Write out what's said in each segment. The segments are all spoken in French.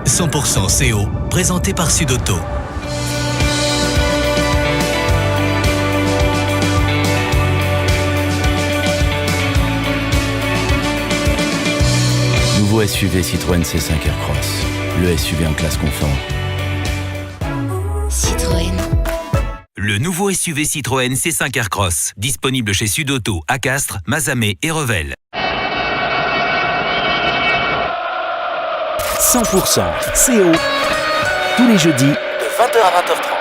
100% CO, présenté par Sud-Auto. Nouveau SUV Citroën C5 Aircross, le SUV en classe confort. Citroën. Le nouveau SUV Citroën C5 Aircross, disponible chez Sud-Auto, à Castres, Mazamet et Revel. 100% CO, tous les jeudis de 20h à 20h30.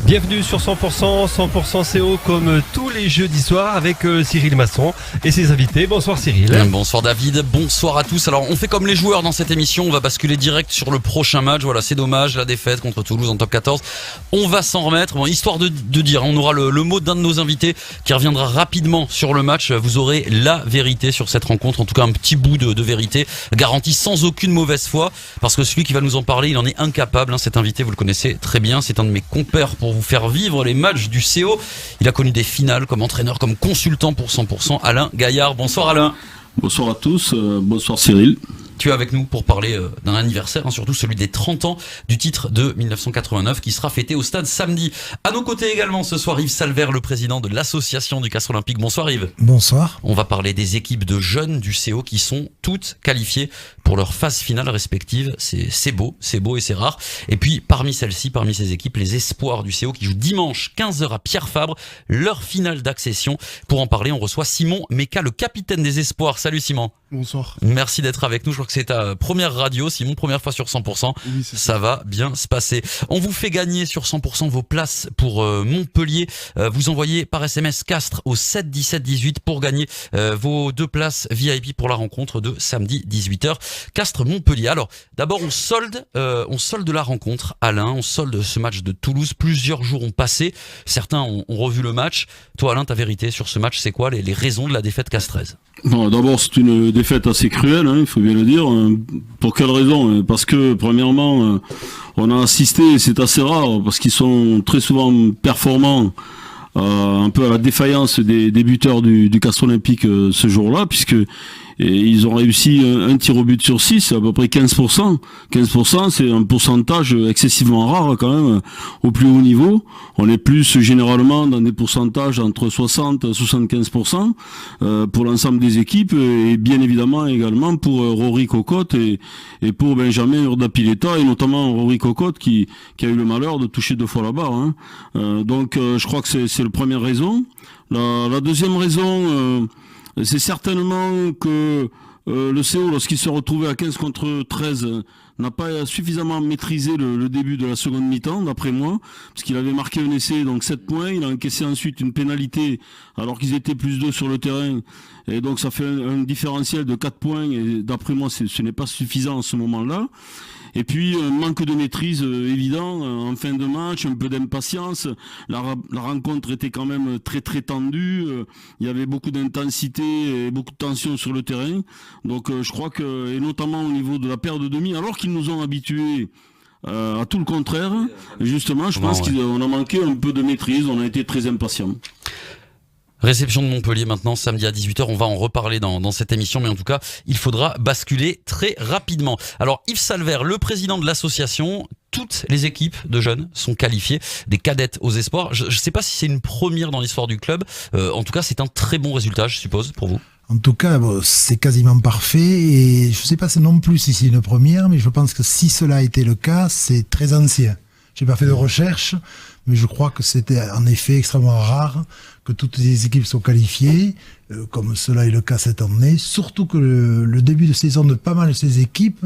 Bienvenue sur 100% CO comme tous les jeudis soirs avec Cyril Masson et ses invités. Bonsoir Cyril. Bonsoir David, bonsoir à tous. Alors on fait comme les joueurs dans cette émission, on va basculer direct sur le prochain match. Voilà, c'est dommage, la défaite contre Toulouse en top 14. On va s'en remettre, bon, histoire de dire, on aura le mot d'un de nos invités qui reviendra rapidement sur le match. Vous aurez la vérité sur cette rencontre, en tout cas un petit bout de vérité, garantie sans aucune mauvaise foi, parce que celui qui va nous en parler, il en est incapable. Cet invité, vous le connaissez très bien, c'est un de mes compères pour vous faire vivre les matchs du CO. Il a connu des finales comme entraîneur, comme consultant pour 100%. Alain Gaillard, bonsoir Alain. Bonsoir à tous, bonsoir Cyril. Tu es avec nous pour parler d'un anniversaire, surtout celui des 30 ans du titre de 1989 qui sera fêté au stade samedi. À nos côtés également ce soir Yves Salvert, le président de l'association du Castres Olympique. Bonsoir Yves. Bonsoir. On va parler des équipes de jeunes du CO qui sont toutes qualifiées pour leur phase finale respective. C'est beau et c'est rare. Et puis parmi celles-ci, parmi ces équipes, les espoirs du CO qui jouent dimanche 15h à Pierre Fabre, leur finale d'accession. Pour en parler, on reçoit Simon Meka, le capitaine des espoirs. Salut Simon. Bonsoir. Merci d'être avec nous. Je crois que c'est ta première radio, Simon, première fois sur 100%. Oui, ça va bien se passer. On vous fait gagner sur 100% vos places pour Montpellier. Vous envoyez par SMS Castres au 7 17 18 pour gagner vos 2 places VIP pour la rencontre de samedi 18h. Castres-Montpellier. Alors, d'abord, on solde la rencontre. Alain, on solde ce match de Toulouse. Plusieurs jours ont passé. Certains ont revu le match. Toi, Alain, ta vérité sur ce match, c'est quoi les raisons de la défaite castraise? Bon, d'abord, c'est une défaite assez cruelle, il faut bien le dire. Pour quelle raison? Parce que, premièrement, on a assisté, c'est assez rare, parce qu'ils sont très souvent performants, un peu à la défaillance des buteurs du Castres Olympique ce jour-là, puisque ils ont réussi un tir au but sur 6, c'est à peu près 15%. 15%, c'est un pourcentage excessivement rare quand même au plus haut niveau. On est plus généralement dans des pourcentages entre 60 et 75% pour l'ensemble des équipes, et bien évidemment également pour Rory Cocotte et pour Benjamin Urdapileta, et notamment Rory Cocotte qui a eu le malheur de toucher 2 fois la barre. Donc je crois que c'est la première raison. La deuxième raison, c'est certainement que le CO, lorsqu'il se retrouvait à 15 contre 13, n'a pas suffisamment maîtrisé le début de la seconde mi-temps, d'après moi, parce qu'il avait marqué un essai, donc 7 points, il a encaissé ensuite une pénalité, alors qu'ils étaient plus 2 sur le terrain, et donc ça fait un différentiel de 4 points, et d'après moi, ce n'est pas suffisant à ce moment-là. Et puis, un manque de maîtrise évident en fin de match, un peu d'impatience. La rencontre était quand même très très tendue. Il y avait beaucoup d'intensité et beaucoup de tension sur le terrain. Donc je crois que, et notamment au niveau de la paire de demi, alors qu'ils nous ont habitués à tout le contraire, justement, je pense qu'on a manqué un peu de maîtrise, on a été très impatients. Réception de Montpellier maintenant, samedi à 18h. On va en reparler dans cette émission, mais en tout cas, il faudra basculer très rapidement. Alors, Yves Salvert, le président de l'association, toutes les équipes de jeunes sont qualifiées, des cadettes aux espoirs. Je ne sais pas si c'est une première dans l'histoire du club. En tout cas, c'est un très bon résultat, je suppose, pour vous. En tout cas, c'est quasiment parfait, et je ne sais pas non plus si c'est une première, mais je pense que si cela a été le cas, c'est très ancien. Je n'ai pas fait de recherche, mais je crois que c'était en effet extrêmement rare que toutes les équipes soient qualifiées, comme cela est le cas cette année, surtout que le début de saison de pas mal de ces équipes,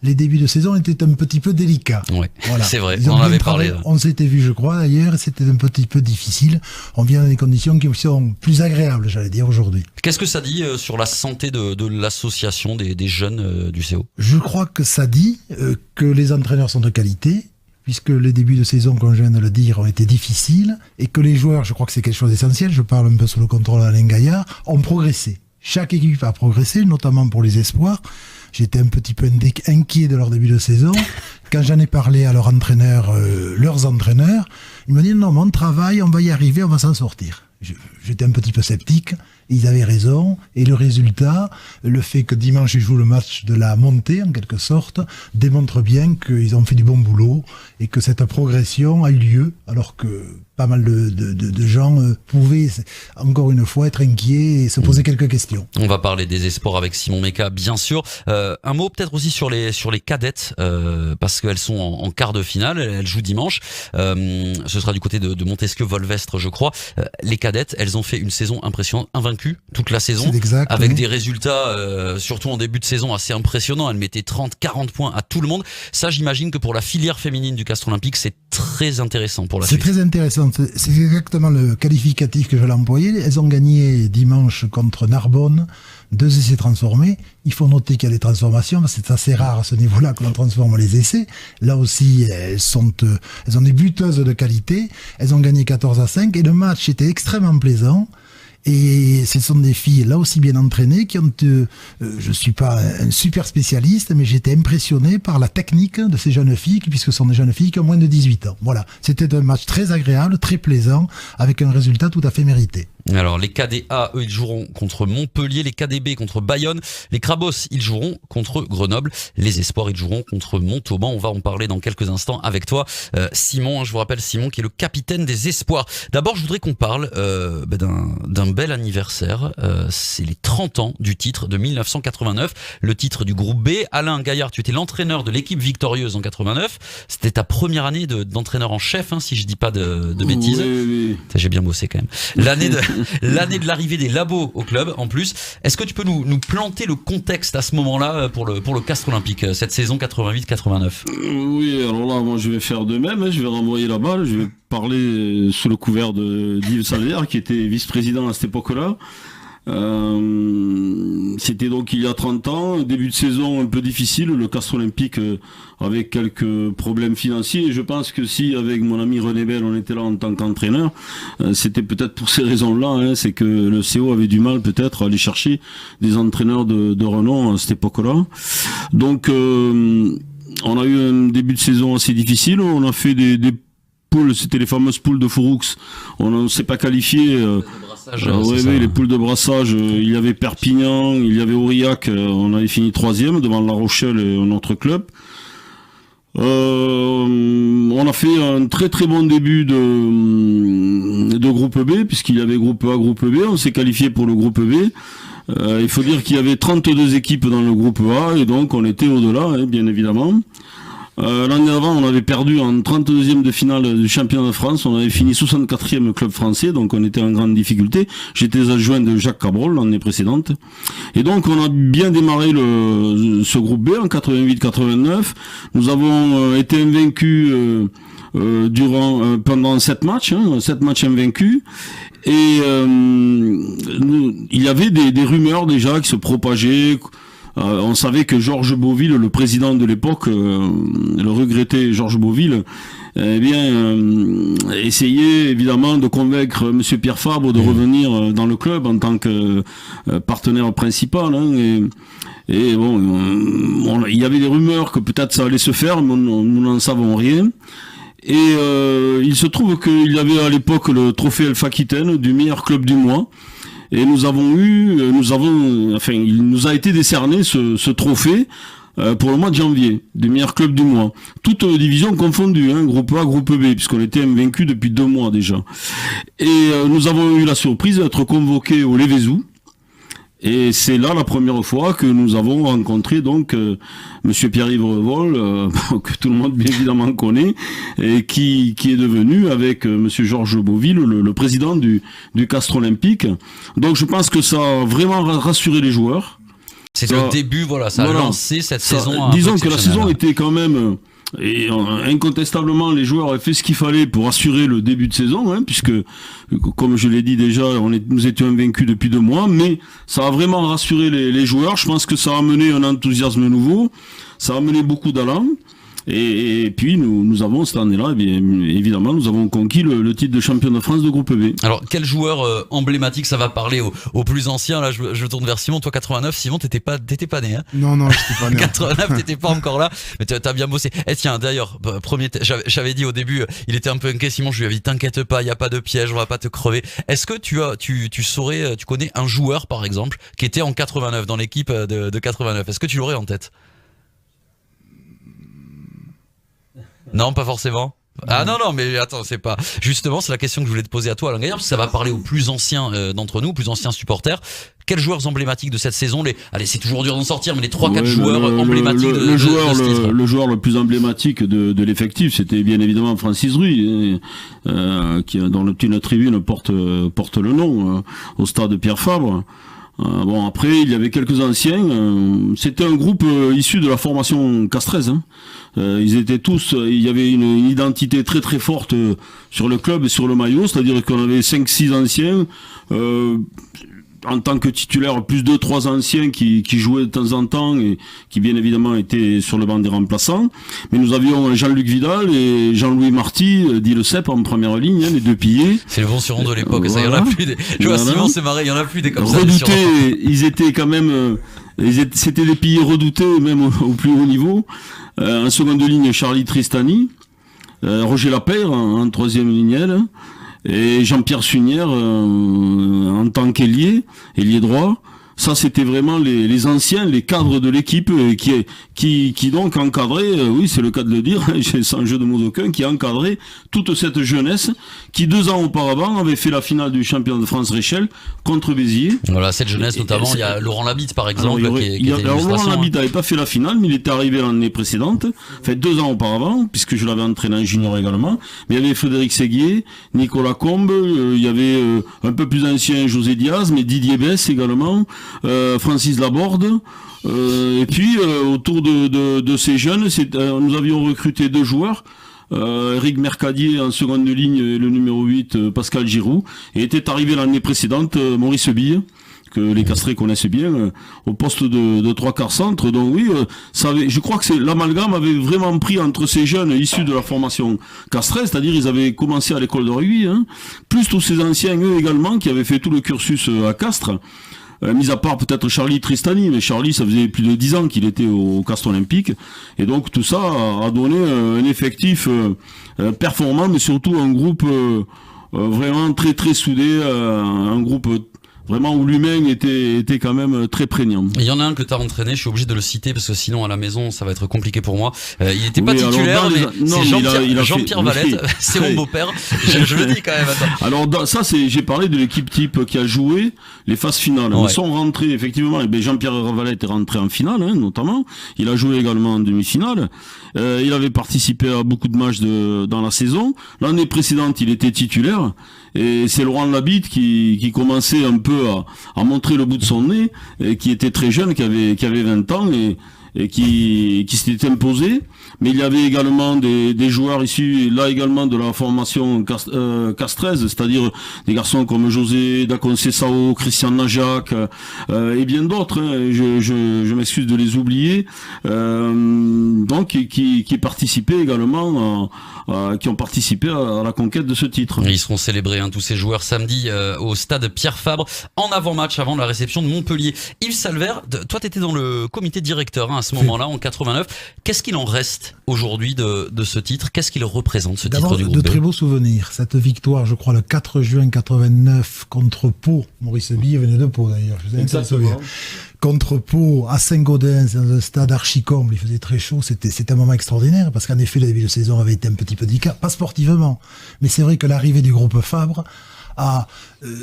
les débuts de saison étaient un petit peu délicats. Oui, voilà. C'est vrai, on en avait parlé. On s'était vu, je crois, d'ailleurs, c'était un petit peu difficile. On vient dans des conditions qui sont plus agréables, j'allais dire, aujourd'hui. Qu'est-ce que ça dit sur la santé de l'association des jeunes du CO? Je crois que ça dit que les entraîneurs sont de qualité, puisque les débuts de saison, comme je viens de le dire, ont été difficiles, et que les joueurs, je crois que c'est quelque chose d'essentiel, je parle un peu sous le contrôle d'Alain Gaillard, ont progressé. Chaque équipe a progressé, notamment pour les espoirs. J'étais un petit peu inquiet de leur début de saison. Quand j'en ai parlé à leurs entraîneurs, ils m'ont dit non, mais on travaille, on va y arriver, on va s'en sortir. J'étais un petit peu sceptique, Ils avaient raison. Et le résultat, le fait que dimanche ils jouent le match de la montée, en quelque sorte, démontre bien qu'ils ont fait du bon boulot et que cette progression a eu lieu, alors que pas mal de gens pouvaient, encore une fois, être inquiets et se poser quelques questions. On va parler des espoirs avec Simon Meka, bien sûr. Un mot peut-être aussi sur les cadettes, parce qu'elles sont en quart de finale, elles jouent dimanche. Ce sera du côté de Montesquieu-Volvestre, je crois. Les cadettes, elles ont fait une saison impressionnante, invaincues toute la saison, exact, avec oui. des résultats, surtout en début de saison, assez impressionnants. Elles mettaient 30-40 points à tout le monde. Ça, j'imagine que pour la filière féminine du Castres Olympique, c'est très intéressant pour la suite. C'est très intéressant. C'est exactement le qualificatif que je l'ai employé. Elles ont gagné dimanche contre Narbonne, 2 essais transformés. Il faut noter qu'il y a des transformations, parce que c'est assez rare à ce niveau-là que l'on transforme les essais. Là aussi, elles ont des buteuses de qualité. Elles ont gagné 14-5 et le match était extrêmement plaisant. Et ce sont des filles là aussi bien entraînées qui ont, je suis pas un super spécialiste, mais j'étais impressionné par la technique de ces jeunes filles, puisque ce sont des jeunes filles qui ont moins de 18 ans. Voilà. C'était un match très agréable, très plaisant, avec un résultat tout à fait mérité. Alors les KDA, eux, ils joueront contre Montpellier, les KDB contre Bayonne, les Crabos, ils joueront contre Grenoble, les Espoirs, ils joueront contre Montauban. On va en parler dans quelques instants avec toi, Simon. Je vous rappelle Simon qui est le capitaine des Espoirs. D'abord, je voudrais qu'on parle d'un bel anniversaire. C'est les 30 ans du titre de 1989, le titre du groupe B. Alain Gaillard, tu étais l'entraîneur de l'équipe victorieuse en 89. C'était ta première année d'entraîneur en chef, hein, si je dis pas de bêtises. Oui. J'ai bien bossé quand même. L'année de l'arrivée des labos au club en plus. Est-ce que tu peux nous planter le contexte à ce moment-là pour le Castres Olympique, cette saison 88-89? Oui, alors là, moi je vais faire de même, je vais renvoyer la balle, je vais parler sous le couvert d'Yves Salaire, qui était vice-président à cette époque-là. C'était donc il y a 30 ans, début de saison un peu difficile, le Castres Olympique avec quelques problèmes financiers, et je pense que si avec mon ami René Bell on était là en tant qu'entraîneur, c'était peut-être pour ces raisons-là, c'est que le CO avait du mal peut-être à aller chercher des entraîneurs de renom à cette époque-là. Donc on a eu un début de saison assez difficile, on a fait des poules, c'était les fameuses poules de Fouroux, on ne s'est pas qualifié. Les poules de brassage, il y avait Perpignan, il y avait Aurillac, on avait fini 3e devant La Rochelle et notre club. On a fait un très très bon début de groupe B, puisqu'il y avait groupe A, groupe B, on s'est qualifié pour le groupe B. Il faut dire qu'il y avait 32 équipes dans le groupe A, et donc on était au-delà, bien évidemment. L'année avant, on avait perdu en 32e de finale du championnat de France. On avait fini 64e club français, donc on était en grande difficulté. J'étais adjoint de Jacques Cabrol l'année précédente. Et donc on a bien démarré ce groupe B en 88-89. Nous avons été invaincus pendant 7 matchs, 7 matchs invaincus. Et il y avait des rumeurs déjà qui se propageaient. On savait que Georges Beauville, le président de l'époque, le regretté Georges Beauville, essayait évidemment de convaincre Monsieur Pierre Fabre de revenir dans le club en tant que partenaire principal. Et bon, il y avait des rumeurs que peut-être ça allait se faire, mais nous n'en savons rien. Et il se trouve qu'il y avait à l'époque le trophée Elf Aquitaine du meilleur club du mois. Et il nous a été décerné ce trophée pour le mois de janvier, du meilleur club du mois. Toutes divisions confondues, groupe A, groupe B, puisqu'on était invaincus depuis 2 mois déjà. Et nous avons eu la surprise d'être convoqués au Lévézou. Et c'est là la première fois que nous avons rencontré donc Monsieur Pierre-Yves Revol, que tout le monde bien évidemment connaît, et qui est devenu avec Monsieur Georges Beauville le président du Castres Olympique. Donc je pense que ça a vraiment rassuré les joueurs. C'est le début, ça a lancé cette saison. Disons que la saison était quand même... Et incontestablement, les joueurs avaient fait ce qu'il fallait pour assurer le début de saison, puisque, comme je l'ai dit déjà, nous étions invaincus depuis 2 mois, mais ça a vraiment rassuré les joueurs. Je pense que ça a amené un enthousiasme nouveau, ça a amené beaucoup d'allant. Et puis nous avons cette année-là, eh bien, évidemment, nous avons conquis le titre de champion de France de groupe B. Alors, quel joueur emblématique, ça va parler aux plus anciens. Là, je tourne vers Simon. Toi, 89, Simon, t'étais pas né, hein? Non, j'étais pas né. 89, t'étais pas encore là, mais t'as bien bossé. Et tiens, d'ailleurs, j'avais dit au début, il était un peu inquiet, Simon. Je lui avais dit, t'inquiète pas, il y a pas de piège, on va pas te crever. Est-ce que tu connais un joueur, par exemple, qui était en 89 dans l'équipe de 89? Est-ce que tu l'aurais en tête? Non, pas forcément. Ah non, mais attends, c'est pas... Justement, c'est la question que je voulais te poser à toi, Alain Gaillard, parce que ça va parler aux plus anciens d'entre nous, plus anciens supporters. Quels joueurs emblématiques de cette saison? Allez, c'est toujours dur d'en sortir, mais les 3-4 joueurs emblématiques de ce titre. Le joueur le plus emblématique de l'effectif, c'était bien évidemment Francis Ruy, dont une tribune porte le nom, au stade Pierre Fabre. Bon, après, il y avait quelques anciens. C'était un groupe issu de la formation Castres. Hein. Ils étaient tous. Il y avait une identité très très forte sur le club et sur le maillot. C'est-à-dire qu'on avait 5-6 anciens. En tant que titulaire, plus 2-3 anciens qui jouaient de temps en temps et qui bien évidemment étaient sur le banc des remplaçants. Mais nous avions Jean-Luc Vidal et Jean-Louis Marty, dit le CEP en première ligne, hein, les deux piliers. C'est le bon surnom de l'époque, ça, il y en a plus des... Je vois Simon, c'est marré, il y en a plus des comme ça. Redoutés, ils étaient quand même, c'était des piliers redoutés, même au plus haut niveau. En seconde ligne, Charlie Tristani, Roger Lapeyre en troisième lignelle, et Jean-Pierre Sunière en tant qu'ailier droit. Ça, c'était vraiment les anciens, les cadres de l'équipe qui donc encadraient, oui, c'est le cas de le dire, sans jeu de mots aucun, qui encadrait toute cette jeunesse qui 2 ans auparavant avait fait la finale du championnat de France Réchelle contre Béziers. Voilà, cette jeunesse notamment, il y a Laurent Labitte par exemple. Laurent Labitte n'avait pas fait la finale, mais il était arrivé l'année précédente, fait 2 ans auparavant, puisque je l'avais entraîné en junior également. Mais il y avait Frédéric Séguier, Nicolas Combe, il y avait un peu plus ancien José Diaz, mais Didier Besse également. Francis Laborde, et puis autour de ces jeunes, nous avions recruté 2 joueurs, Eric Mercadier en seconde ligne et le numéro 8 Pascal Giroud, et était arrivé l'année précédente Maurice Bille, que les Castrés connaissent bien, au poste de 3/4 centre. Donc oui, je crois que l'amalgame avait vraiment pris entre ces jeunes issus de la formation Castrés, c'est-à-dire ils avaient commencé à l'école de rugby, hein, plus tous ces anciens eux également qui avaient fait tout le cursus à Castres. Mis à part peut-être Charlie Tristani, mais Charlie, ça faisait plus de 10 ans qu'il était au Castres Olympique, et donc tout ça a donné un effectif performant, mais surtout un groupe vraiment très très soudé, un groupe vraiment où l'humain était quand même très prégnant. Il y en a un que tu as entraîné, je suis obligé de le citer parce que sinon à la maison ça va être compliqué pour moi. Il était pas titulaire, mais c'est Jean-Pierre Valette, c'est mon beau-père. Je le dis quand même. Attends. Alors ça, j'ai parlé de l'équipe type qui a joué les phases finales. Ouais. Ils sont rentrés effectivement. Et Jean-Pierre Valette est rentré en finale, hein, notamment. Il a joué également en demi-finale. Il avait participé à beaucoup de matchs dans la saison. L'année précédente, il était titulaire. Et c'est Laurent Labitte qui commençait un peu à montrer le bout de son nez, et qui était très jeune, qui avait 20 ans et qui s'était imposé. Mais il y avait également des joueurs issus là également de la formation castraise, c'est-à-dire des garçons comme José Daconcesao, Christian Najac et bien d'autres, hein, je m'excuse de les oublier, donc qui participaient également qui ont participé à la conquête de ce titre. Ils seront célébrés, hein, tous ces joueurs, samedi au stade Pierre Fabre, en avant-match, avant la réception de Montpellier. Yves Salvert, toi t'étais dans le comité directeur, hein, à ce moment-là, en 89. Qu'est-ce qu'il en reste aujourd'hui de ce titre? Qu'est-ce qu'il représente, ce titre du groupe de B? très beaux souvenirs. Cette victoire, je crois, le 4 juin 89 contre Pau. Maurice Bille venait de Pau d'ailleurs. Je vous ai souvenir. Contre Pau, à Saint-Gaudens, dans un stade archi-comble, il faisait très chaud. C'était un moment extraordinaire, parce qu'en effet, le début de saison avait été un petit peu délicat, pas sportivement. Mais c'est vrai que l'arrivée du groupe Fabre a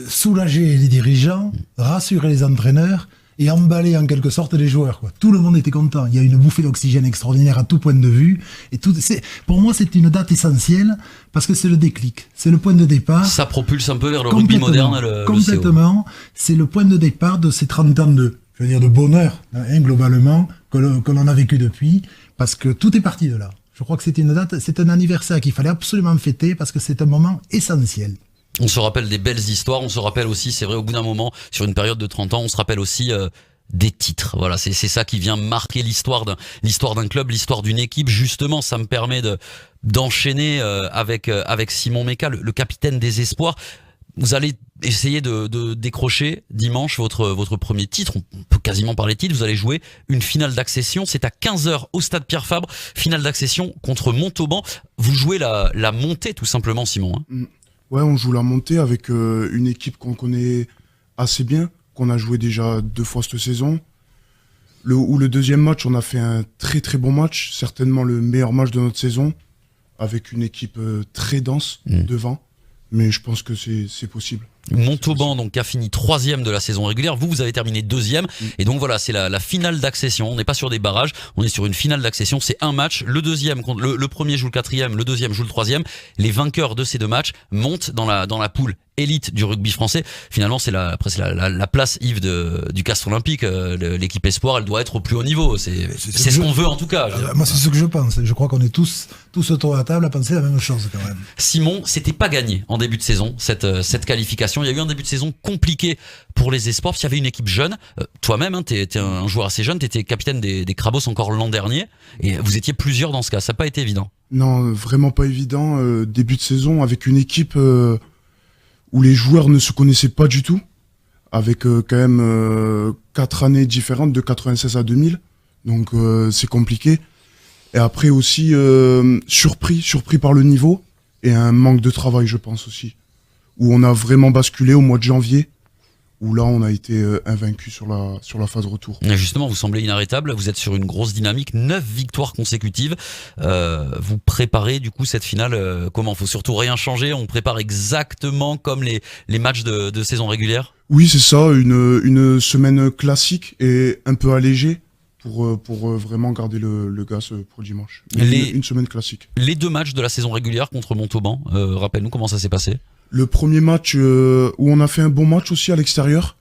soulagé les dirigeants, rassuré les entraîneurs, et emballé en quelque sorte les joueurs, quoi. Tout le monde était content. Il y a une bouffée d'oxygène extraordinaire à tout point de vue. Et pour moi, c'est une date essentielle parce que c'est le déclic. C'est le point de départ. Ça propulse un peu vers le rugby moderne, complètement. C'est le point de départ de ces 30 ans de bonheur, hein, globalement, que l'on a vécu depuis, parce que tout est parti de là. Je crois que c'est une date, c'est un anniversaire qu'il fallait absolument fêter parce que c'est un moment essentiel. On se rappelle des belles histoires, on se rappelle aussi, c'est vrai, au bout d'un moment, sur une période de 30 ans, on se rappelle aussi des titres. Voilà, c'est ça qui vient marquer l'histoire d'un club, l'histoire d'une équipe. Justement, ça me permet d'enchaîner avec Simon Meka, le capitaine des espoirs. Vous allez essayer de décrocher dimanche votre premier titre. On peut quasiment parler de titre. Vous allez jouer une finale d'accession. C'est à 15h au stade Pierre Fabre. Finale d'accession contre Montauban. Vous jouez la montée tout simplement, Simon. Hein. Ouais, on joue la montée avec une équipe qu'on connaît assez bien, qu'on a joué déjà 2 fois cette saison. Le deuxième match, on a fait un très très bon match, certainement le meilleur match de notre saison, avec une équipe très dense devant. Mais je pense que c'est possible. Montauban donc qui a fini 3e de la saison régulière, vous avez terminé 2e et donc voilà, c'est la finale d'accession. On n'est pas sur des barrages, on est sur une finale d'accession. C'est un match, le deuxième contre le premier joue le 4e, le deuxième joue le 3e. Les vainqueurs de ces 2 matchs montent dans la poule élite du rugby français. Finalement, c'est la place, Yves, du Castres Olympique. L'équipe espoir, elle doit être au plus haut niveau. C'est ce qu'on veut en tout cas. Moi, c'est ce que je pense. Je crois qu'on est tous autour de la table à penser la même chose quand même. Simon, c'était pas gagné en début de saison cette qualification. Il y a eu un début de saison compliqué pour les espoirs. Il y avait une équipe jeune. Toi-même, hein, t'es un joueur assez jeune. T'étais capitaine des Crabos encore l'an dernier, et vous étiez plusieurs dans ce cas. Ça n'a pas été évident. Non, vraiment pas évident. Début de saison avec une équipe où les joueurs ne se connaissaient pas du tout, avec quand même 4 années différentes, de 96 à 2000. Donc c'est compliqué. Et après aussi surpris par le niveau et un manque de travail, je pense aussi, où on a vraiment basculé au mois de janvier, où là on a été invaincu sur la phase retour. Et justement, vous semblez inarrêtable, vous êtes sur une grosse dynamique, 9 victoires consécutives. Vous préparez du coup cette finale comment? Faut surtout rien changer, on prépare exactement comme les matchs de saison régulière? Oui, c'est ça, une semaine classique et un peu allégée pour vraiment garder le gaz pour dimanche. Une semaine classique. Les 2 matchs de la saison régulière contre Montauban, rappelle-nous comment ça s'est passé. Le premier match où on a fait un bon match aussi à l'extérieur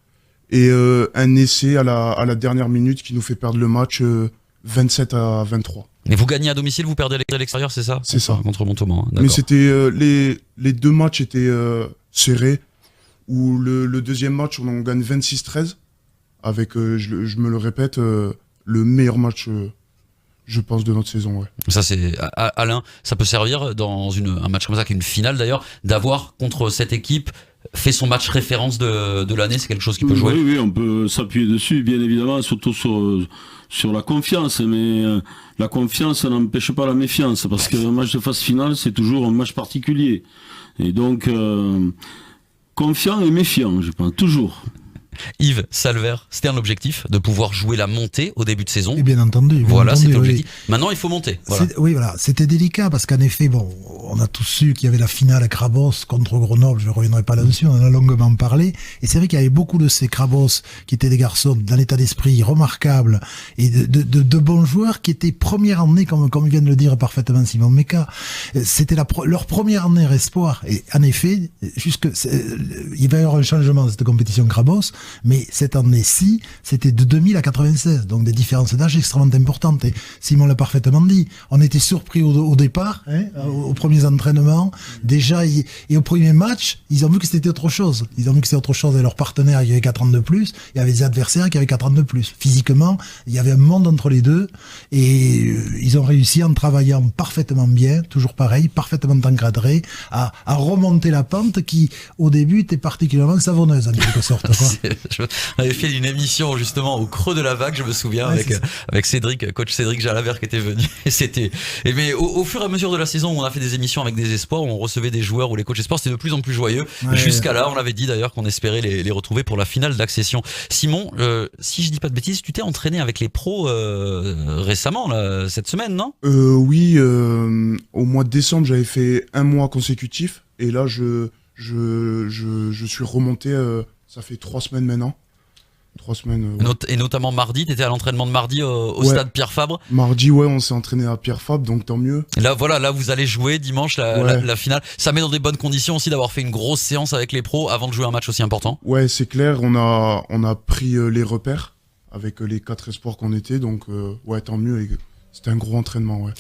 et un essai à la dernière minute qui nous fait perdre le match 27 à 23. Et vous gagnez à domicile, vous perdez à l'extérieur, c'est ça? C'est ça. Contre Montauban. Hein, mais c'était les 2 matchs étaient serrés, où le deuxième match on gagne 26-13 avec, je me le répète, le meilleur match je pense de notre saison. Ouais. Ça c'est Alain, ça peut servir dans un match comme ça, qui est une finale d'ailleurs, d'avoir contre cette équipe fait son match référence de l'année. C'est quelque chose qui peut jouer. Oui, on peut s'appuyer dessus, bien évidemment, surtout sur la confiance, mais la confiance n'empêche pas la méfiance, parce qu'un match de phase finale c'est toujours un match particulier, et donc confiant et méfiant, je pense, toujours. Yves Salver, c'était un objectif de pouvoir jouer la montée au début de saison. Et bien entendu. Voilà, c'était l'objectif. Oui. Maintenant, il faut monter. Voilà. Oui, voilà. C'était délicat parce qu'en effet, bon, on a tous su qu'il y avait la finale à Crabos contre Grenoble. Je ne reviendrai pas là-dessus. On en a longuement parlé. Et c'est vrai qu'il y avait beaucoup de ces Crabos qui étaient des garçons d'un état d'esprit remarquable et de bons joueurs qui étaient première année, comme vient de le dire parfaitement Simon Meka. C'était leur première année espoir. Et en effet, il va y avoir un changement dans cette compétition Crabos. Mais cette année-ci, c'était de 2000 à 96, donc des différences d'âge extrêmement importantes. Et Simon l'a parfaitement dit. On était surpris au départ, aux premiers entraînements. Déjà, et au premier match, ils ont vu que c'était autre chose. Ils ont vu que c'était autre chose. Et leurs partenaires, il y avait 4 ans de plus. Il y avait des adversaires qui avaient 4 ans de plus. Physiquement, il y avait un monde entre les deux. Et ils ont réussi en travaillant parfaitement bien, toujours pareil, parfaitement encadré, à remonter la pente qui, au début, était particulièrement savonneuse, en quelque sorte. On avait fait une émission justement au creux de la vague, je me souviens, avec Cédric, coach Cédric Jalabert qui était venu. Mais au fur et à mesure de la saison, on a fait des émissions avec des espoirs, où on recevait des joueurs, où les coachs espoirs, c'était de plus en plus joyeux. Jusqu'à là, on avait dit d'ailleurs qu'on espérait les retrouver pour la finale d'accession. Simon, si je dis pas de bêtises, tu t'es entraîné avec les pros récemment, là, cette semaine, non? Oui, au mois de décembre, j'avais fait 1 mois consécutif, et là, je suis remonté. Ça fait 3 semaines maintenant. 3 semaines. Ouais. Et notamment mardi, t'étais à l'entraînement de mardi au stade Pierre Fabre. Mardi, ouais, on s'est entraîné à Pierre Fabre, donc tant mieux. Là, voilà, là vous allez jouer dimanche la finale. Ça met dans des bonnes conditions aussi d'avoir fait une grosse séance avec les pros avant de jouer un match aussi important. Ouais, c'est clair. On a pris les repères avec les 4 espoirs qu'on était, donc ouais, tant mieux. Et c'était un gros entraînement, ouais.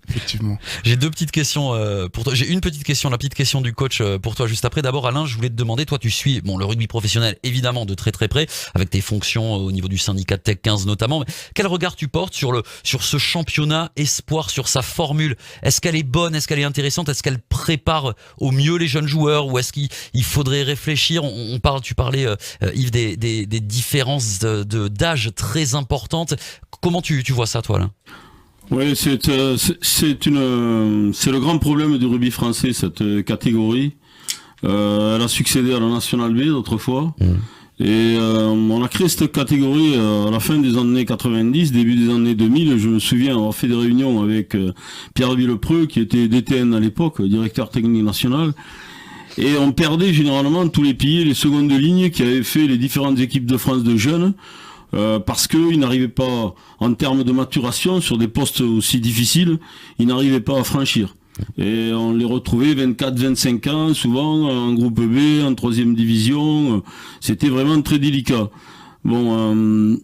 effectivement. J'ai deux petites questions pour toi. J'ai une petite question, la petite question du coach pour toi juste après. D'abord, Alain, je voulais te demander, toi, tu suis le rugby professionnel évidemment de très très près, avec tes fonctions au niveau du syndicat Tech 15 notamment. Mais quel regard tu portes sur ce championnat espoir, sur sa formule? Est-ce qu'elle est bonne? Est-ce qu'elle est intéressante? Est-ce qu'elle prépare au mieux les jeunes joueurs, ou est-ce qu'il faudrait réfléchir? Tu parlais Yves des différences d'âge très importantes. Comment tu vois ça, toi, là? Oui, c'est le grand problème du rugby français, cette catégorie. Elle a succédé à la National B d'autrefois. Et on a créé cette catégorie à la fin des années 90, début des années 2000. Je me souviens avoir fait des réunions avec Pierre Villepreux, qui était DTN à l'époque, directeur technique national. Et on perdait généralement tous les piliers, les secondes lignes qui avaient fait les différentes équipes de France de jeunes. Parce qu'ils n'arrivaient pas, en termes de maturation, sur des postes aussi difficiles, ils n'arrivaient pas à franchir. Et on les retrouvait 24-25 ans, souvent en groupe B, en 3e division. C'était vraiment très délicat. Bon,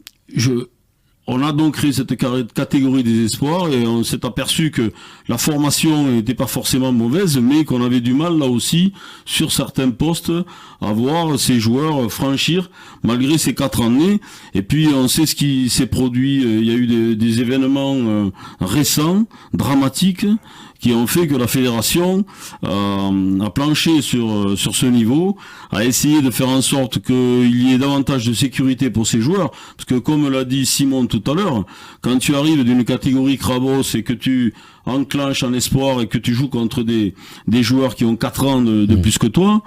on a donc créé cette catégorie des espoirs et on s'est aperçu que la formation n'était pas forcément mauvaise, mais qu'on avait du mal là aussi sur certains postes à voir ces joueurs franchir malgré ces 4 années. Et puis on sait ce qui s'est produit. Il y a eu des événements récents, dramatiques, qui ont fait que la fédération a planché sur ce niveau, a essayé de faire en sorte qu'il y ait davantage de sécurité pour ces joueurs, parce que comme l'a dit Simon tout à l'heure, quand tu arrives d'une catégorie Crabos et que tu enclenches en espoir et que tu joues contre des joueurs qui ont 4 ans de plus que toi,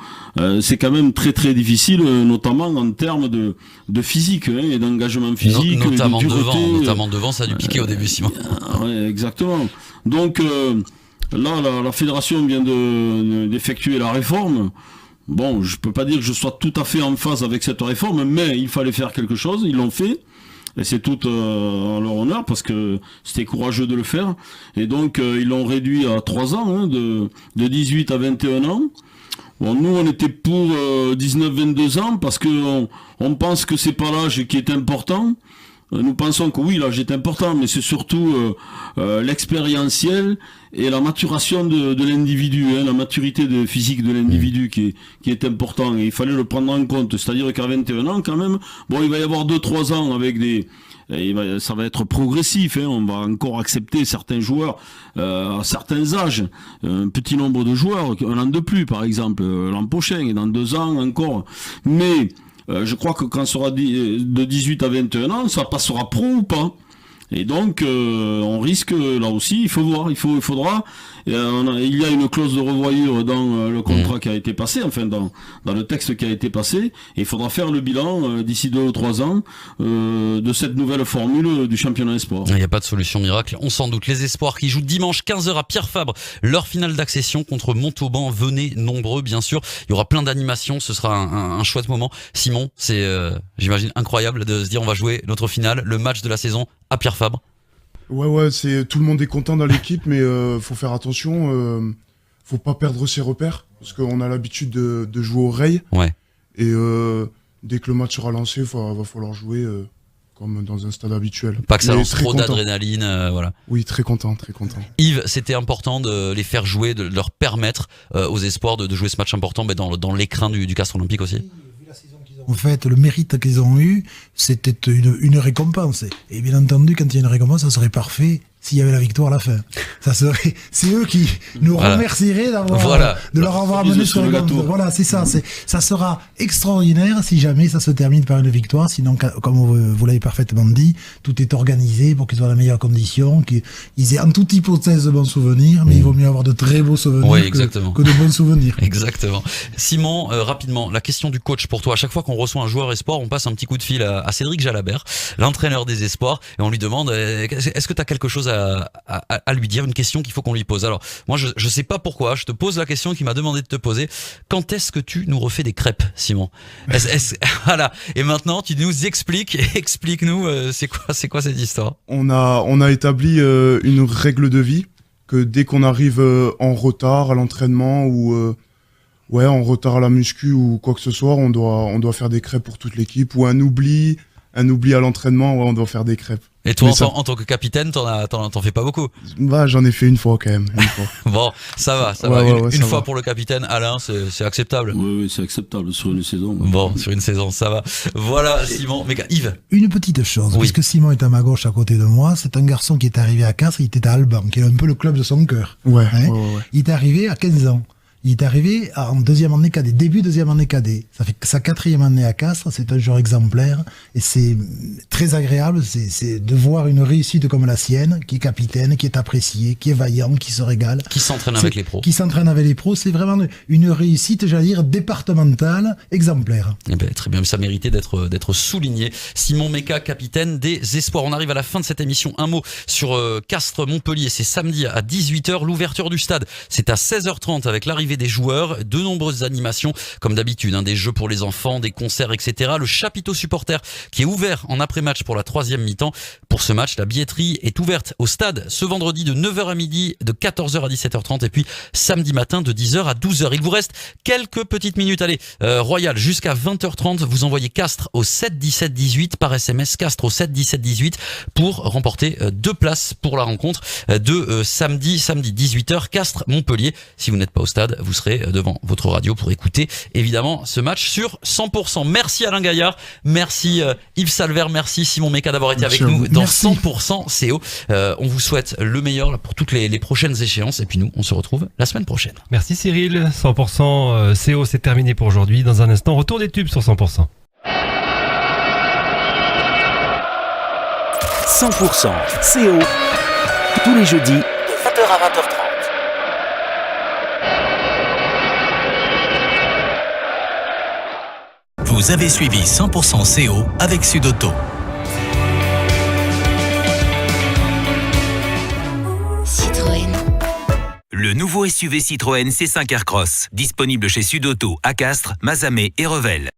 c'est quand même très très difficile, notamment en termes de physique et d'engagement physique. Notamment devant, ça a dû piquer au début, Simon. Ouais, exactement. Donc là, la fédération vient d'effectuer la réforme. Bon, je peux pas dire que je sois tout à fait en phase avec cette réforme, mais il fallait faire quelque chose, ils l'ont fait. Et c'est tout à leur honneur, parce que c'était courageux de le faire. Et donc, ils l'ont réduit à 3 ans, de 18 à 21 ans. Bon, nous, on était pour 19-22 ans, parce que on pense que c'est pas l'âge qui est important. Nous pensons que oui, l'âge est important, mais c'est surtout l'expérientiel et la maturation de l'individu, la maturité physique de l'individu qui est important. Et il fallait le prendre en compte. C'est-à-dire qu'à 21 ans, quand même, bon, il va y avoir 2-3 ans avec ça va être progressif. On va encore accepter certains joueurs à certains âges, un petit nombre de joueurs, un an de plus, par exemple, l'an prochain, et dans 2 ans encore. Mais je crois que quand on sera de 18 à 21 ans, ça passera pro ou pas. Et donc, on risque, là aussi, il faut voir, il faudra. Il y a une clause de revoyure dans le contrat qui a été passé, enfin dans le texte qui a été passé, et il faudra faire le bilan d'ici 2 ou 3 ans de cette nouvelle formule du championnat espoir. Il n'y a pas de solution miracle, on s'en doute. Les espoirs qui jouent dimanche 15h à Pierre Fabre, leur finale d'accession contre Montauban. Venez nombreux, bien sûr. Il y aura plein d'animations, ce sera un chouette moment. Simon, c'est, j'imagine, incroyable de se dire on va jouer notre finale, le match de la saison à Pierre Fabre. Ouais, tout le monde est content dans l'équipe, mais faut faire attention, faut pas perdre ses repères, parce qu'on a l'habitude de jouer au rail. Ouais. Et dès que le match sera lancé, va falloir jouer comme dans un stade habituel. Pas que ça mais lance trop d'adrénaline, voilà. Oui, très content. Yves, c'était important de les faire jouer, de leur permettre aux espoirs de jouer ce match important, mais dans l'écrin du Castres Olympique aussi. En fait, le mérite qu'ils ont eu, c'était une récompense. Et bien entendu, quand il y a une récompense, ça serait parfait s'il y avait la victoire à la fin. C'est eux qui nous remercieraient de leur avoir amené sur le gâteau. Voilà, c'est ça. Ça sera extraordinaire si jamais ça se termine par une victoire. Sinon, comme vous l'avez parfaitement dit, tout est organisé pour qu'ils soient dans la meilleure condition, qu'ils aient en toute hypothèse de bons souvenirs, mais il vaut mieux avoir de très beaux souvenirs que de bons souvenirs. Exactement. Simon, rapidement, la question du coach pour toi. À chaque fois qu'on reçoit un joueur espoir, on passe un petit coup de fil à Cédric Jalabert, l'entraîneur des espoirs, et on lui demande est-ce que tu as quelque chose à lui dire, une question qu'il faut qu'on lui pose. Alors, moi, je sais pas pourquoi, je te pose la question qu'il m'a demandé de te poser. Quand est-ce que tu nous refais des crêpes, Simon? Voilà. Et maintenant, tu nous explique-nous, c'est quoi cette histoire? On a établi une règle de vie, que dès qu'on arrive en retard à l'entraînement ou en retard à la muscu ou quoi que ce soit, on doit faire des crêpes pour toute l'équipe, ou un oubli à l'entraînement, on doit faire des crêpes. Et toi, Mais ça- en tant que capitaine, t'en fais pas beaucoup. Bah, j'en ai fait une fois quand même. Une fois. Bon, ça va. Ouais, Une ça fois va. pour le capitaine, Alain, c'est acceptable. Oui, c'est acceptable sur une saison. Bon, sur une saison, ça va. Voilà, Simon. Mais Yves. Une petite chose, Oui. puisque Simon est à ma gauche à côté de moi, c'est un garçon qui est arrivé à Castres, il était à Alban, qui est un peu le club de son cœur. Ouais, Hein. ouais. Il est arrivé à 15 ans. Il est arrivé en deuxième année cadet, début deuxième année cadet. Ça fait sa 4e année à Castres, c'est un joueur exemplaire et c'est très agréable, c'est de voir une réussite comme la sienne, qui est capitaine, qui est apprécié, qui est vaillant, qui se régale. Qui s'entraîne avec les pros. Qui s'entraîne avec les pros, c'est vraiment une réussite, j'allais dire, départementale, exemplaire. Eh ben, très bien, ça méritait d'être souligné. Simon Méca, capitaine des Espoirs. On arrive à la fin de cette émission. Un mot sur Castres-Montpellier. C'est samedi à 18h. L'ouverture du stade, c'est à 16h30 avec l'arrivée des joueurs. De nombreuses animations, comme d'habitude, des jeux pour les enfants, des concerts, etc. Le chapiteau supporter qui est ouvert en après-match pour la 3e mi-temps. Pour ce match, la billetterie est ouverte au stade ce vendredi de 9h à midi, de 14h à 17h30 et puis samedi matin de 10h à 12h. Il vous reste quelques petites minutes. Allez, Royal, jusqu'à 20h30, vous envoyez Castres au 7 17 18 par SMS, Castres au 7 17 18 pour remporter 2 places pour la rencontre de samedi 18h, Castres-Montpellier. Si vous n'êtes pas au stade, vous serez devant votre radio pour écouter évidemment ce match sur 100%. Merci Alain Gaillard, merci Yves Salver, merci Simon Méca d'avoir été Merci avec à nous vous. dans Merci. 100% CO. On vous souhaite le meilleur là, pour toutes les prochaines échéances et puis nous, on se retrouve la semaine prochaine. Merci Cyril. 100% CO, c'est terminé pour aujourd'hui. Dans un instant, retour des tubes sur 100%. 100% CO, tous les jeudis de 20h à 20h30. Vous avez suivi 100% CO avec Sudauto. Citroën. Le nouveau SUV Citroën C5 Aircross, disponible chez Sudauto à Castres, Mazamet et Revel.